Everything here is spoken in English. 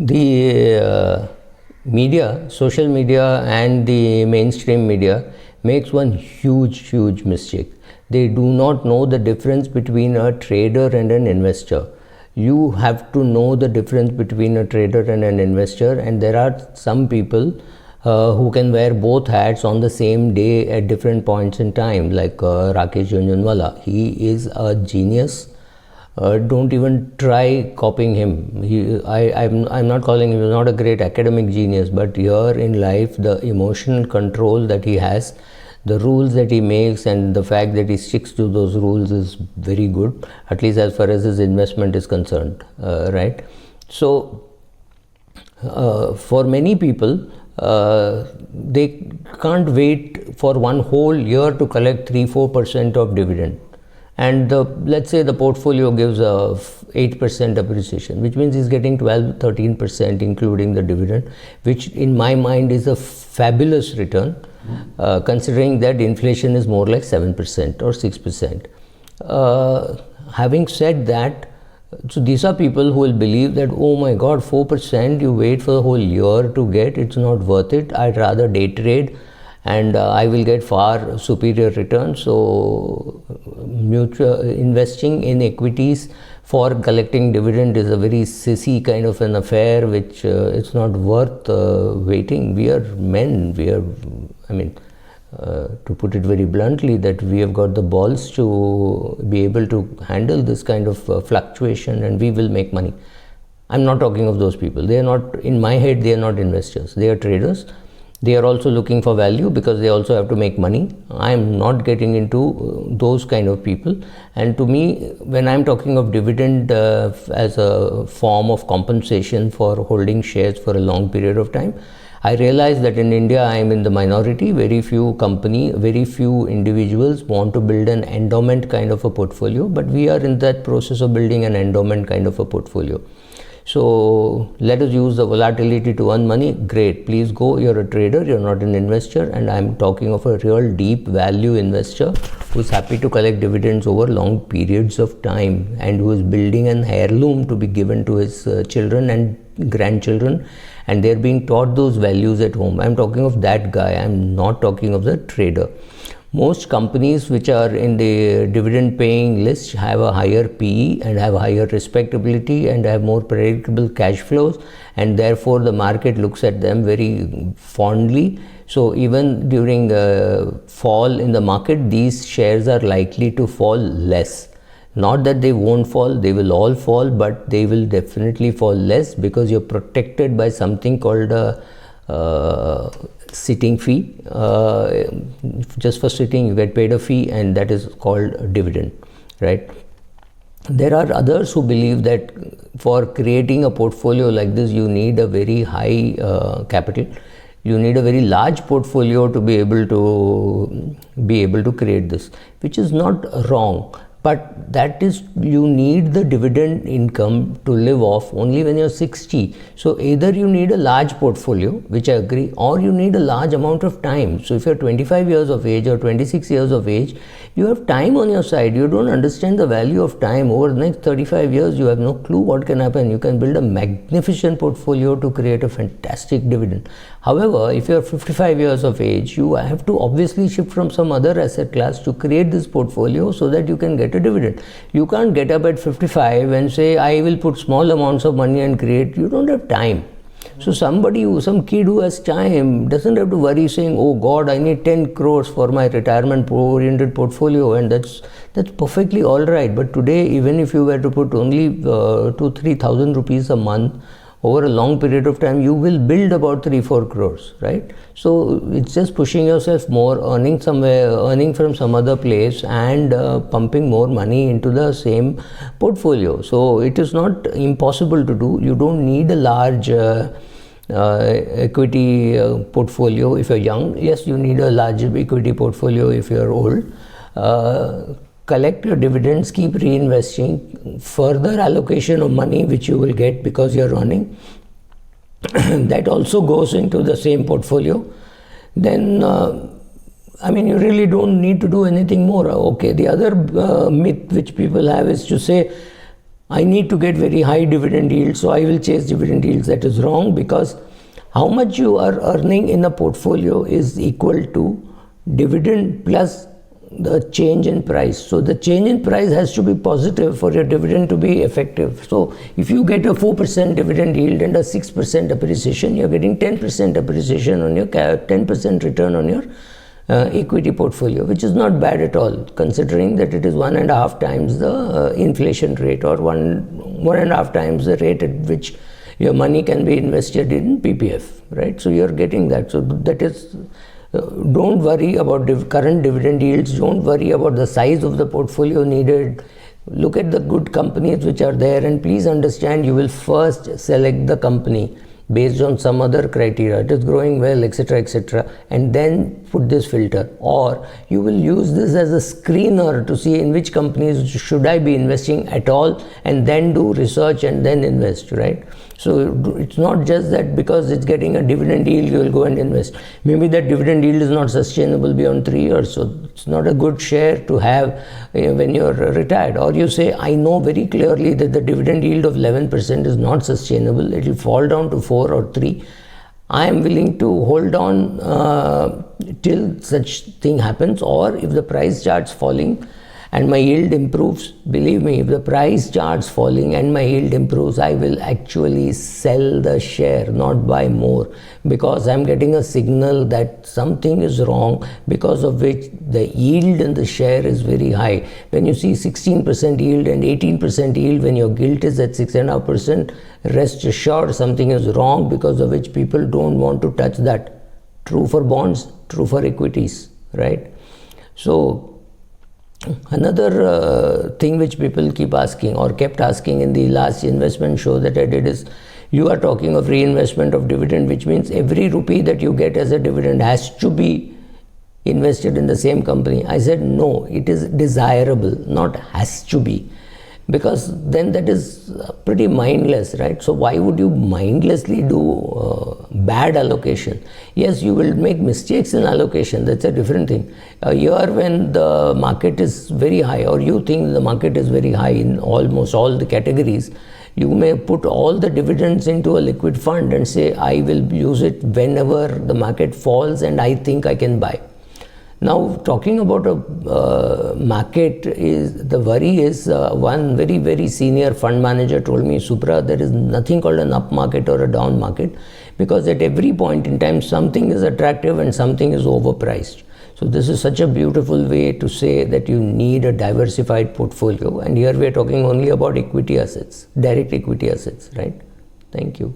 The media, social media and the mainstream media makes one huge mistake. They do not know the difference between a trader and an investor. You have to know the difference between a trader and an investor, and there are some people who can wear both hats on the same day at different points in time, like Rakesh Jhunjhunwala. He is a genius. Don't even try copying him. I'm not calling him, he's not a great academic genius, but here in life, the emotional control that he has, the rules that he makes, and the fact that he sticks to those rules is very good, at least as far as his investment is concerned, right? So, for many people, they can't wait for one whole year to collect 3-4% of dividend. And let's say the portfolio gives a 8% appreciation, which means he's getting 12-13% including the dividend, which in my mind is a fabulous return, considering that inflation is more like 7% or 6%. Having said that, so these are people who will believe that, oh my God, 4% you wait for the whole year to get, it's not worth it. I'd rather day trade and I will get far superior returns. So mutual investing in equities for collecting dividend is a very sissy kind of an affair, which it's not worth waiting. We are men. To put it very bluntly, that we have got the balls to be able to handle this kind of fluctuation, and we will make money. I'm not talking of those people. They are not, in my head, they are not investors. They are traders. They are also looking for value because they also have to make money. I am not getting into those kind of people. And to me, when I'm talking of dividend as a form of compensation for holding shares for a long period of time, I realize that in India I am in the minority. Very few individuals want to build an endowment kind of a portfolio, but we are in that process of building an endowment kind of a portfolio. So let us use the volatility to earn money. Great, please go. You're a trader, you're not an investor, and I'm talking of a real deep value investor who's happy to collect dividends over long periods of time and who is building an heirloom to be given to his children and grandchildren, and they're being taught those values at home. I'm talking of that guy. I'm not talking of the trader. Most companies which are in the dividend paying list have a higher PE and have higher respectability and have more predictable cash flows, and therefore the market looks at them very fondly. So even during fall in the market, these shares are likely to fall less. Not that they won't fall, they will all fall, but they will definitely fall less because you're protected by something called a sitting fee. Just for sitting you get paid a fee, and that is called a dividend, right? There are others who believe that for creating a portfolio like this you need a very high capital. You need a very large portfolio to be able to create this, which is not wrong. But that is, you need the dividend income to live off only when you're 60. So either you need a large portfolio, which I agree, or you need a large amount of time. So if you're 25 years of age or 26 years of age, you have time on your side. You don't understand the value of time. Over the next 35 years, you have no clue what can happen. You can build a magnificent portfolio to create a fantastic dividend. However, if you're 55 years of age, you have to obviously shift from some other asset class to create this portfolio so that you can get a dividend. You can't get up at 55 and say, I will put small amounts of money and create. You don't have time. So some kid who has time doesn't have to worry saying, oh God, I need 10 crores for my retirement oriented portfolio, and that's perfectly all right. But today, even if you were to put only 2,000-3,000 rupees a month over a long period of time, you will build about 3-4 crores, right? So it's just pushing yourself more, earning from some other place, and pumping more money into the same portfolio. So it is not impossible to do. You don't need a large equity portfolio if you're young. Yes, you need a large equity portfolio if you're old. Collect your dividends, keep reinvesting, further allocation of money which you will get because you're earning, that also goes into the same portfolio. Then you really don't need to do anything more. Okay, the other myth which people have is to say, I need to get very high dividend yield, so I will chase dividend yields. That is wrong, because how much you are earning in a portfolio is equal to dividend plus the change in price. So the change in price has to be positive for your dividend to be effective. So if you get a 4% dividend yield and a 6% appreciation, you're getting 10% appreciation on your 10% return on your equity portfolio, which is not bad at all, considering that it is 1.5 times the inflation rate, or 1.5 times the rate at which your money can be invested in PPF, right? So you're getting that. So that is, don't worry about current dividend yields. Don't worry about the size of the portfolio needed. Look at the good companies which are there, and please understand, you will first select the company based on some other criteria. It is growing well, etc., and then put this filter. Or you will use this as a screener to see in which companies should I be investing at all, and then do research and then invest, right? So it's not just that because it's getting a dividend yield, you will go and invest. Maybe that dividend yield is not sustainable beyond 3 years, so it's not a good share to have when you're retired. Or you say, I know very clearly that the dividend yield of 11% is not sustainable, it will fall down to 4 or 3. I am willing to hold on till such thing happens, or if the price starts falling and my yield improves, believe me, if the price starts falling and my yield improves, I will actually sell the share, not buy more, because I'm getting a signal that something is wrong, because of which the yield in the share is very high. When you see 16% yield and 18% yield, when your gilt is at 6.5%, rest assured something is wrong, because of which people don't want to touch that. True for bonds, true for equities, right? So another thing which people keep asking, or kept asking in the last investment show that I did, is you are talking of reinvestment of dividend, which means every rupee that you get as a dividend has to be invested in the same company. I said no, it is desirable, not has to be, because then that is pretty mindless, right? So why would you mindlessly do bad allocation? Yes, you will make mistakes in allocation, that's a different thing. A year when the market is very high, or you think the market is very high in almost all the categories, you may put all the dividends into a liquid fund and say, I will use it whenever the market falls and I think I can buy. Now, talking about a market, is the worry is one very senior fund manager told me, Supra, there is nothing called an up market or a down market, because at every point in time something is attractive and something is overpriced. So this is such a beautiful way to say that you need a diversified portfolio, and here we are talking only about equity assets, direct equity assets, right? Thank you.